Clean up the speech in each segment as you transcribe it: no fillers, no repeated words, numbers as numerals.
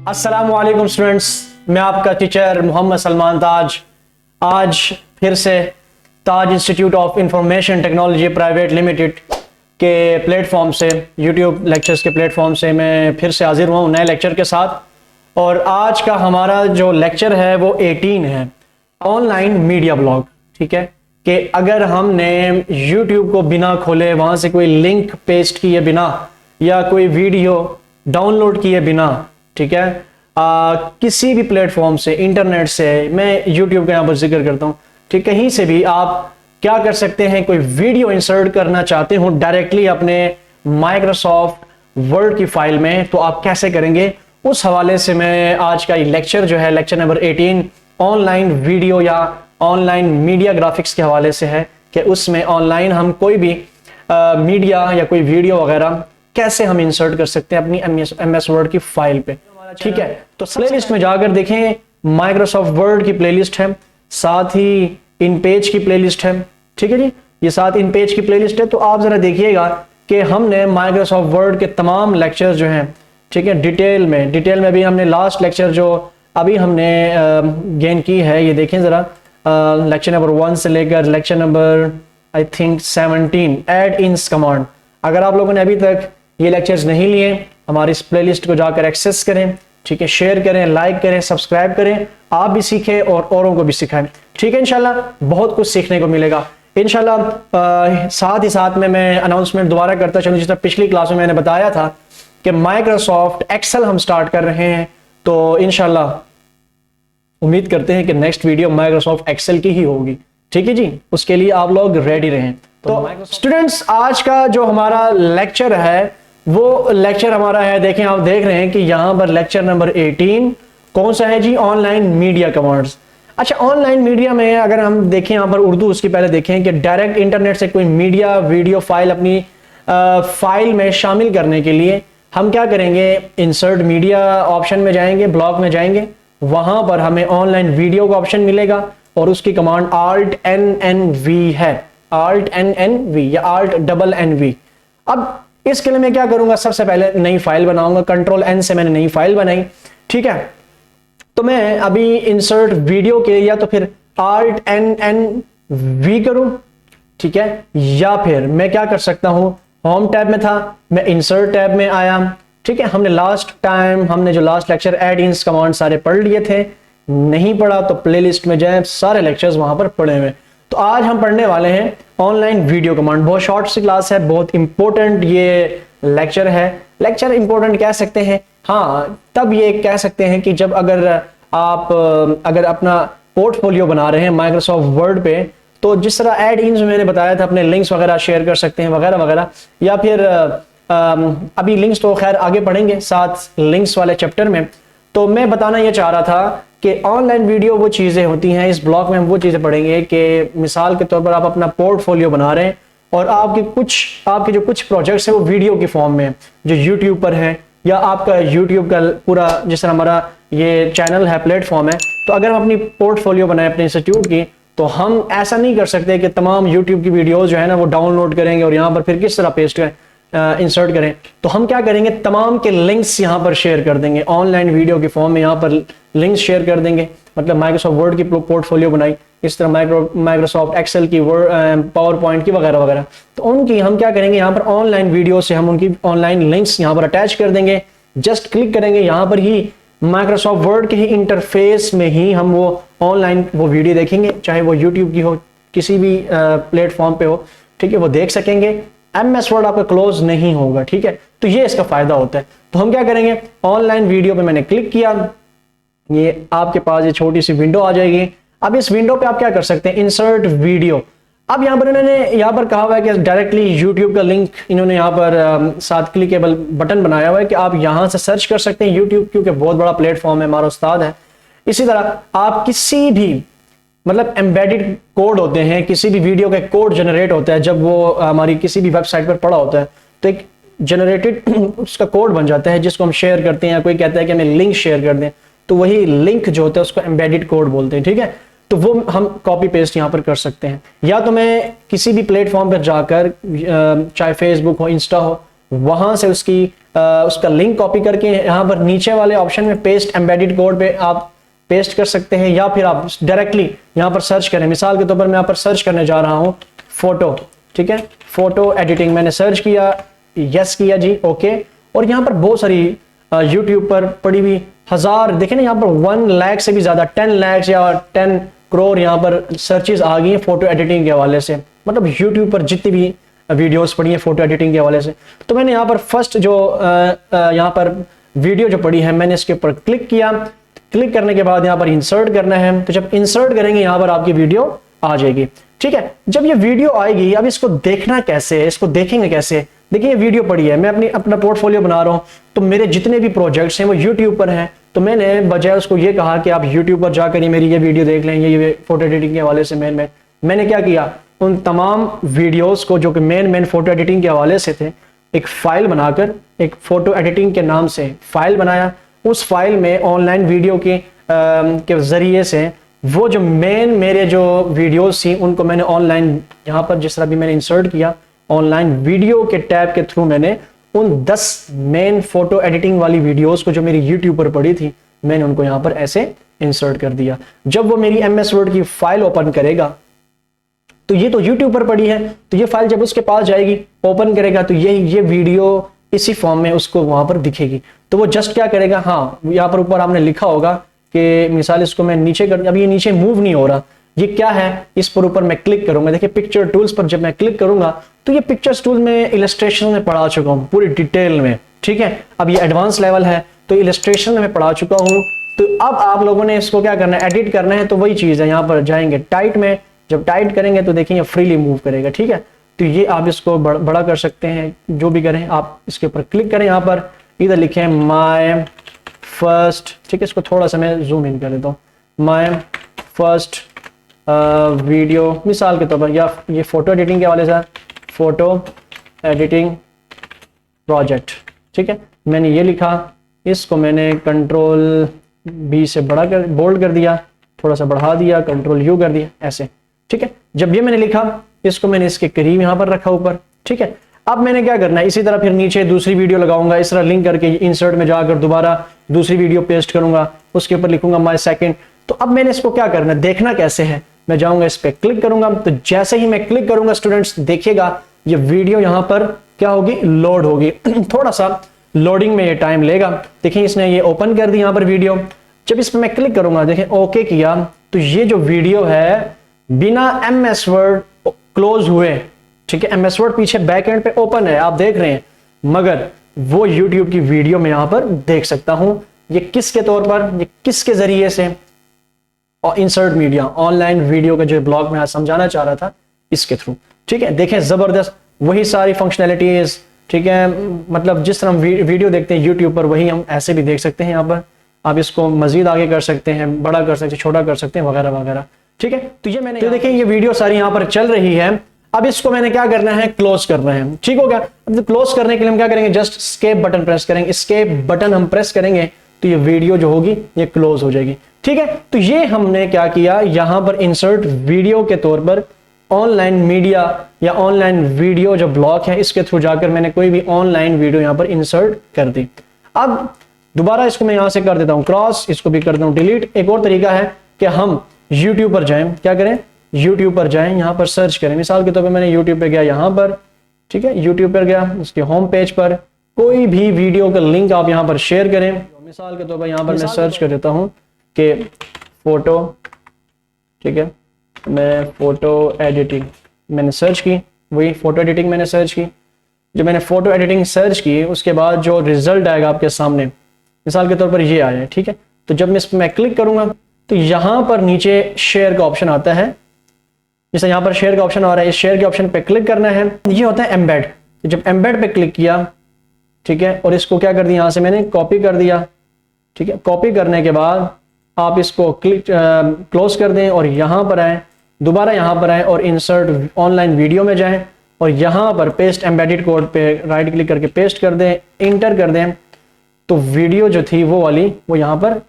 अस्सलामुअलैकुम स्टूडेंट्स, मैं आपका टीचर मोहम्मद सलमान ताज। आज फिर से Taj institute of information technology private limited के प्लेटफॉर्म से, यूट्यूब लेक्चर्स के प्लेटफॉर्म से मैं फिर से हाजिर हुआ हूँ नए लेक्चर के साथ। और आज का हमारा जो लेक्चर है वो 18 है, ऑनलाइन मीडिया ब्लॉग। ठीक है कि अगर हमने यूट्यूब को बिना खोले, वहाँ से कोई लिंक पेस्ट किए बिना या कोई वीडियो डाउनलोड किए बिना, ठीक है, किसी भी प्लेटफॉर्म से, इंटरनेट से, मैं यूट्यूब का यहाँ पर जिक्र करता हूँ, ठीक, कहीं से भी आप क्या कर सकते हैं, कोई वीडियो इंसर्ट करना चाहते हो डायरेक्टली अपने माइक्रोसॉफ्ट वर्ड की फाइल में, तो आप कैसे करेंगे, उस हवाले से मैं आज का ये लेक्चर जो है, लेक्चर नंबर 18 ऑनलाइन वीडियो या ऑनलाइन मीडिया ग्राफिक्स के हवाले से है कि उसमें ऑनलाइन हम कोई भी मीडिया या कोई वीडियो वगैरह कैसे हम इंसर्ट कर सकते हैं अपनी एमएस वर्ड की फाइल पे। ठीक है, तो प्लेलिस्ट में जाकर देखें, माइक्रोसॉफ्ट वर्ड की प्लेलिस्ट है, साथ ही इन पेज की प्लेलिस्ट है। ठीक है जी, ये साथ इन पेज की प्लेलिस्ट है। तो आप जरा देखिएगा कि हमने माइक्रोसॉफ्ट वर्ड के तमाम लेक्चर जो हैं, ठीक है, डिटेल में अभी हमने लास्ट लेक्चर जो अभी हमने गेन की है, ये देखें जरा, लेक्चर नंबर 1 से लेकर lecture number I think 17, add ins command. अगर आप लोगों ने अभी तक ये लेक्चर्स नहीं लिए, हमारी इस प्लेलिस्ट को जाकर एक्सेस करें, ठीक है, शेयर करें, लाइक करें, सब्सक्राइब करें, आप भी सीखें और औरों को भी सिखाएं। ठीक है, इंशाल्लाह बहुत कुछ सीखने को मिलेगा इंशाल्लाह। साथ ही साथ में मैं अनाउंसमेंट दोबारा करता चलूँ, जिस तरह पिछली क्लास में मैंने बताया था कि माइक्रोसॉफ्ट एक्सेल हम स्टार्ट कर रहे हैं, तो इंशाल्लाह उम्मीद करते हैं कि नेक्स्ट वीडियो माइक्रोसॉफ्ट एक्सेल की ही होगी। ठीक है जी, उसके लिए आप लोग रेडी रहें। तो स्टूडेंट्स, आज का जो हमारा लेक्चर है वो लेक्चर हमारा है, देखें, आप देख रहे हैं कि यहां पर लेक्चर नंबर 18 कौन सा है जी, ऑनलाइन मीडिया कमांड्स। अच्छा, ऑनलाइन मीडिया में अगर हम देखें यहाँ पर उर्दू, उसकी पहले देखें कि डायरेक्ट इंटरनेट से कोई मीडिया वीडियो फाइल अपनी फाइल में शामिल करने के लिए हम क्या करेंगे, इंसर्ट मीडिया ऑप्शन में जाएंगे, ब्लॉक में जाएंगे, वहां पर हमें ऑनलाइन वीडियो का ऑप्शन मिलेगा और उसकी कमांड Alt-NNV है, Alt-NNV या Alt-NNV। अब इसके लिए मैं क्या करूंगा, सबसे पहले नई फाइल बनाऊंगा, Ctrl-N से मैंने नई फाइल बनाई। ठीक है, तो मैं अभी इंसर्ट वीडियो के लिए या तो फिर Alt-NNV करूं, ठीक है, या फिर मैं क्या कर सकता हूं, होम टैब में था, मैं इंसर्ट टैब में आया। ठीक है, हमने लास्ट टाइम हमने जो last lecture add ins command सारे पढ़ लिए थे, नहीं पढ़ा तो प्लेलिस्ट में जाएं, सारे लेक्चर्स वहां पर पढ़े हुए। तो आज हम पढ़ने वाले हैं ऑनलाइन वीडियो कमांड। बहुत शॉर्ट सी क्लास है, बहुत इंपॉर्टेंट ये लेक्चर है। लेक्चर इंपॉर्टेंट कह सकते हैं, हाँ, तब ये कह सकते हैं कि जब अगर आप अपना पोर्टफोलियो बना रहे हैं माइक्रोसॉफ्ट वर्ड पे, तो जिस तरह ऐड इन्स मैंने बताया था, अपने लिंक्स वगैरह शेयर कर सकते हैं वगैरह वगैरह, या फिर अभी लिंक्स तो खैर आगे पढ़ेंगे साथ लिंक्स वाले चैप्टर में। तो मैं बताना ये चाह रहा था कि ऑनलाइन वीडियो वो चीज़ें होती हैं, इस ब्लॉग में हम वो चीज़ें पढ़ेंगे कि मिसाल के तौर पर आप अपना पोर्टफोलियो बना रहे हैं और आपके जो कुछ प्रोजेक्ट्स हैं वो वीडियो की फॉर्म में जो यूट्यूब पर है, या आपका यूट्यूब का पूरा, जिस तरह हमारा ये चैनल है, प्लेटफॉर्म है, तो अगर हम अपनी पोर्टफोलियो बनाए अपने इंस्टीट्यूट की, तो हम ऐसा नहीं कर सकते कि तमाम यूट्यूब की वीडियोज़ जो है ना वो डाउनलोड करेंगे और यहाँ पर फिर किस तरह पेस्ट करें, इंसर्ट करें। तो हम क्या करेंगे, तमाम के लिंक्स यहाँ पर शेयर कर देंगे ऑनलाइन वीडियो की फॉर्म में, यहाँ पर लिंक्स शेयर कर देंगे। मतलब माइक्रोसॉफ्ट वर्ड की पोर्टफोलियो बनाई, इस तरह माइक्रोसॉफ्ट एक्सेल की, पावर पॉइंट की वगैरह वगैरह, तो उनकी हम क्या करेंगे, यहाँ पर ऑनलाइन वीडियो से हम उनकी ऑनलाइन लिंक्स यहाँ पर अटैच कर देंगे। जस्ट क्लिक करेंगे, यहाँ पर ही माइक्रोसॉफ्ट वर्ड के ही इंटरफेस में ही हम वो ऑनलाइन वो वीडियो देखेंगे, चाहे वो यूट्यूब की हो, किसी भी प्लेटफॉर्म पे हो, ठीक है, वो देख सकेंगे। एमएस वर्ड आपका क्लोज नहीं होगा। ठीक है, तो ये इसका फायदा होता है। तो हम क्या करेंगे, ऑनलाइन वीडियो पे मैंने क्लिक किया, ये आपके पास ये छोटी सी विंडो आ जाएगी। अब इस विंडो पे आप क्या कर सकते हैं, इंसर्ट वीडियो। अब यहाँ पर इन्होंने यहाँ पर कहा हुआ है कि डायरेक्टली यूट्यूब का लिंक इन्होंने यहाँ पर साथ क्लिकेबल बटन बनाया हुआ है कि आप यहाँ से सर्च कर सकते हैं यूट्यूब, क्योंकि बहुत बड़ा प्लेटफॉर्म है, हमारा उस्ताद है। इसी तरह आप किसी भी, मतलब एम्बेडेड कोड होते हैं, किसी भी वीडियो का कोड जनरेट होता है, जब वो हमारी किसी भी वेबसाइट पर पड़ा होता है, तो एक जनरेटेड उसका कोड बन जाता है जिसको हम शेयर करते हैं, या कोई कहता है कि हमें लिंक शेयर कर दें, तो वही लिंक जो होता है उसको एम्बेडेड कोड बोलते हैं। ठीक है, तो वो हम कॉपी पेस्ट यहाँ पर कर सकते हैं। या तो मैं किसी भी प्लेटफॉर्म पर जाकर, चाहे फेसबुक हो, इंस्टा हो, वहां से उसका लिंक कॉपी करके यहाँ पर नीचे वाले ऑप्शन में पेस्ट एम्बेडेड कोड पे आप पेस्ट कर सकते हैं, या फिर आप डायरेक्टली यहाँ पर सर्च करें। मिसाल के तौर पर मैं यहाँ पर सर्च करने जा रहा हूँ फोटो, ठीक है, फोटो एडिटिंग। मैंने सर्च किया, यस किया जी, ओके। और यहाँ पर बहुत सारी यूट्यूब पर पड़ी हुई हजार, देखें ना यहाँ पर 1 लाख से भी ज्यादा, 10 लाख या 10 करोड़ यहाँ पर सर्चेस आ गई हैं फोटो एडिटिंग के हवाले से। मतलब यूट्यूब पर जितनी भी वीडियोस पड़ी हैं फोटो एडिटिंग के हवाले से। तो मैंने यहाँ पर फर्स्ट जो यहाँ पर वीडियो जो पड़ी है, मैंने इसके ऊपर क्लिक किया। क्लिक करने के बाद यहाँ पर इंसर्ट करना है। तो जब इंसर्ट करेंगे यहाँ पर आपकी वीडियो आ जाएगी, ठीक है। जब ये वीडियो आएगी, अब इसको देखना कैसे है, इसको देखेंगे कैसे? देखिए ये वीडियो पड़ी है, मैं अपना पोर्टफोलियो बना रहा हूँ, तो मेरे जितने भी प्रोजेक्ट्स हैं वो यूट्यूब पर हैं। तो मैंने बजाय उसको ये कहा कि आप यूट्यूब पर जाकर ही मेरी ये वीडियो देख लें, ये फोटो एडिटिंग के हवाले से मैंने क्या किया, उन तमाम वीडियोस को जो कि मेन फोटो एडिटिंग के हवाले से थे, एक फाइल बनाकर, एक फोटो एडिटिंग के नाम से फाइल बनाया। उस फाइल में ऑनलाइन वीडियो के जरिए से वो जो मेरे जो वीडियोस थी उनको मैंने ऑनलाइन यहाँ पर जिस तरह भी मैंने इंसर्ट किया, ऑनलाइन वीडियो के टैब के थ्रू मैंने उन 10 मेन फोटो एडिटिंग वाली वीडियोस को जो मेरी यूट्यूब पर पड़ी थी, मैंने उनको यहाँ पर ऐसे इंसर्ट कर दिया। जब वो मेरी MS वर्ड की फाइल ओपन करेगा, तो ये तो यूट्यूब पर पड़ी है, तो ये फाइल जब उसके पास जाएगी, ओपन करेगा, तो ये वीडियो इसी फॉर्म में उसको वहां पर दिखेगी। तो वो जस्ट क्या करेगा, हाँ यहाँ पर ऊपर आपने लिखा होगा कि मिसाल इसको मैं नीचे कर, अब ये नीचे मूव नहीं हो रहा, ये क्या है, इस पर ऊपर मैं क्लिक करूंगा। देखिए पिक्चर टूल्स पर जब मैं क्लिक करूंगा तो ये पिक्चर्स टूल में इलस्ट्रेशन में पढ़ा चुका हूँ पूरी डिटेल में, ठीक है। अब ये एडवांस लेवल है, तो इलस्ट्रेशन में मैं पढ़ा चुका हूँ। तो अब आप लोगों ने इसको क्या करना है, एडिट करना है। तो वही चीज है, यहाँ पर जाएंगे टाइट में, जब टाइट करेंगे तो देखिए फ्रीली मूव करेगा, ठीक है। तो ये आप इसको बड़ा कर सकते हैं, जो भी करें आप इसके ऊपर क्लिक करें। यहाँ पर इधर लिखे माय फर्स्ट, ठीक है, इसको थोड़ा सा मैं जूम इन कर देता हूँ, माय फर्स्ट वीडियो मिसाल के तौर पर, या ये फोटो एडिटिंग के हवाले से फोटो एडिटिंग प्रोजेक्ट, ठीक है। मैंने ये लिखा, इसको मैंने कंट्रोल B से बड़ा कर, बोल्ड कर दिया, थोड़ा सा बढ़ा दिया, कंट्रोल U कर दिया, ऐसे, ठीक है। जब ये मैंने लिखा, इसको मैंने इसके करीब यहाँ पर रखा ऊपर, ठीक है। अब मैंने क्या करना है, इसी तरह फिर नीचे दूसरी वीडियो लगाऊंगा, इस तरह लिंक करके इंसर्ट में जाकर दोबारा दूसरी वीडियो पेस्ट करूंगा, उसके ऊपर लिखूंगा माय सेकंड। तो अब मैंने इसको क्या करना है, देखना कैसे है, मैं जाऊंगा इस पर क्लिक करूंगा। तो जैसे ही मैं क्लिक करूंगा स्टूडेंट्स, देखिएगा ये वीडियो यहाँ पर क्या होगी, लोड होगी। थोड़ा सा लोडिंग में ये टाइम लेगा। देखिए इसने ये ओपन कर दी यहाँ पर वीडियो। जब इस पर मैं क्लिक करूंगा, देखें ओके किया, तो ये जो वीडियो है बिना MS वर्ड क्लोज हुए, ठीक है, MS वर्ड पीछे बैक एंड पे ओपन है, आप देख रहे हैं, मगर वो YouTube की वीडियो में यहां पर देख सकता हूं। ये किसके तौर पर, ये किसके जरिए से, और इंसर्ट मीडिया ऑनलाइन वीडियो का जो ब्लॉग में आज समझाना चाह रहा था, इसके थ्रू, ठीक है। देखें जबरदस्त वही सारी फंक्शनैलिटीज, ठीक है। मतलब जिस तरह हम वीडियो देखते हैं यूट्यूब पर, वही हम ऐसे भी देख सकते हैं। यहाँ पर आप इसको मजीद आगे कर सकते हैं, बड़ा कर सकते हैं, छोटा कर सकते हैं, वगैरह वगैरह, ठीक है। तो ये मैंने, तो देखिए ये वीडियो सारी यहाँ पर चल रही है। अब इसको मैंने क्या करना है, क्लोज करना है, ठीक हो गया। अब क्लोज करने के लिए हम क्या करेंगे, जस्ट एस्केप बटन प्रेस करेंगे। एस्केप बटन हम प्रेस करेंगे तो ये वीडियो जो होगी ये क्लोज हो जाएगी, ठीक है। तो ये हमने क्या किया, यहां पर इंसर्ट वीडियो के तौर पर ऑनलाइन मीडिया या ऑनलाइन वीडियो जो ब्लॉक है, इसके थ्रू जाकर मैंने कोई भी ऑनलाइन वीडियो यहां पर इंसर्ट कर दी। अब दोबारा इसको मैं यहां से कर देता हूं क्रॉस, इसको भी कर देता हूं डिलीट। एक और तरीका है कि हम यूट्यूब पर जाएं, क्या करें, यूट्यूब पर जाएं, यहां पर सर्च करें। मिसाल के तौर पर मैंने यूट्यूब पे गया, यहां पर, ठीक है, यूट्यूब पर गया, उसके होम पेज पर कोई भी वीडियो का लिंक आप यहां पर शेयर करें। मिसाल के तौर पर यहां पर मैं सर्च कर देता हूं कि फोटो, ठीक है, मैं फोटो एडिटिंग मैंने सर्च की, वही फोटो एडिटिंग मैंने सर्च की। जब मैंने फोटो एडिटिंग सर्च की, उसके बाद जो रिजल्ट आएगा आपके सामने, मिसाल के तौर पर ये आया है, ठीक है। तो जब मैं इस पर मैं क्लिक करूंगा तो यहां पर नीचे शेयर का ऑप्शन आता है, जैसे यहां पर शेयर का ऑप्शन आ रहा है, इस शेयर के ऑप्शन पे क्लिक करना है। ये होता है एम्बेड। जब एम्बेड पे क्लिक किया, ठीक है, और इसको क्या कर दिया, यहां से मैंने कॉपी कर दिया, ठीक है। कॉपी करने के बाद आप इसको क्लोज कर दें और यहां पर आए, दोबारा यहां पर आए और इंसर्ट ऑनलाइन वीडियो में जाएं और यहां पर पेस्ट एम्बेडेड कोड पे राइट क्लिक करके पेस्ट कर दें, इंटर कर दें, तो वीडियो जो थी वो वाली वो यहां पर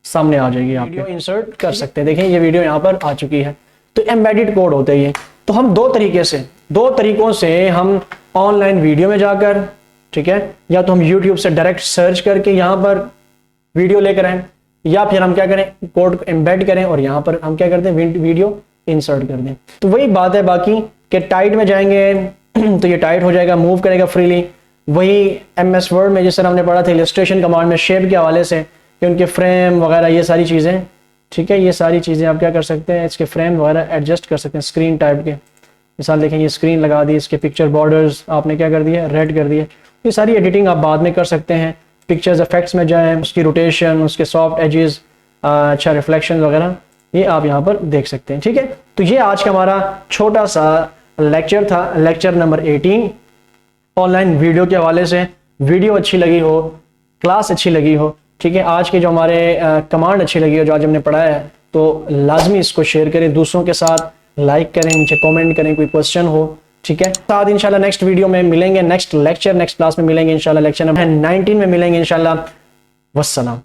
सामने आ जाएगी। आप वीडियो इंसर्ट कर सकते हैं। देखें ये वीडियो यहां पर आ चुकी है। तो एम्बेडेड कोड होते हैं ये। तो हम दो तरीकों से हम ऑनलाइन वीडियो में जाकर ठीक है, या तो हम यूट्यूब से डायरेक्ट सर्च करके यहाँ पर वीडियो लेकर आए, या फिर हम क्या करें, कोड को एम्बेड करें और यहाँ पर हम क्या करते हैं, वीडियो इंसर्ट कर दें। तो वही बात है बाकी कि टाइट में जाएंगे तो ये टाइट हो जाएगा, मूव करेगा फ्रीली। वही MS वर्ड में जिस तरह हमने पढ़ा था इलस्ट्रेशन कमांड में शेप के हवाले से कि उनके फ्रेम वगैरह ये सारी चीज़ें, ठीक है, ये सारी चीज़ें आप क्या कर सकते हैं, इसके फ्रेम वगैरह एडजस्ट कर सकते हैं स्क्रीन टाइप के। मिसाल देखें, ये स्क्रीन लगा दी, इसके पिक्चर बॉर्डर्स आपने क्या कर दिया, रेड कर दिए। ये सारी एडिटिंग आप बाद में कर सकते हैं। पिक्चर्स इफेक्ट्स में जाएं, उसकी रोटेशन, उसके सॉफ्ट एजेस, अच्छा रिफ्लेक्शन वगैरह ये आप यहाँ पर देख सकते हैं। ठीक है, तो ये आज का हमारा छोटा सा लेक्चर था, लेक्चर नंबर 18 ऑनलाइन वीडियो के हवाले से। वीडियो अच्छी लगी हो, क्लास अच्छी लगी हो, ठीक है, आज के जो हमारे कमांड अच्छी लगी हो जो आज हमने पढ़ा है, तो लाजमी इसको शेयर करें दूसरों के साथ, लाइक करें, नीचे कमेंट करें कोई क्वेश्चन हो। ठीक है, साथ इंशाल्लाह नेक्स्ट वीडियो में मिलेंगे, नेक्स्ट लेक्चर नेक्स्ट क्लास में मिलेंगे इंशाल्लाह, लेक्चर नंबर 19 में मिलेंगे इंशाल्लाह। वस्सलाम।